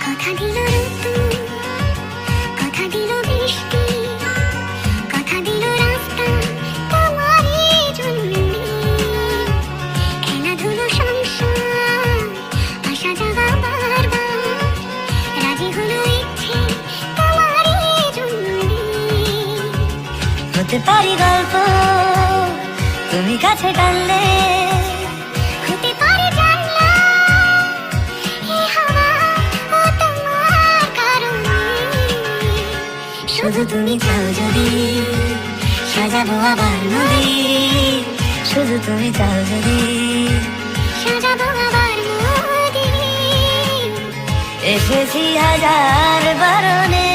কথা দিল ঋতু, কথা দিল বৃষ্টি, কথা দিল রাস্তা তোমারই জন্যে। খেলাধুলো সংসার আসা যাওয়া বারবার, রাজি হলো ইচ্ছে তোমারই জন্যে। হতে পারি গল্প তুমি কাছে টানলে, হতে পারে জানলা এই হাওয়া ও তোমার কারণে। শুধু তুমি চাও যদি সাজাবো আবার নদী, শুধু তুমি চাও যদি সাজাবো আবার নদী। এসেছি হাজার বারণে।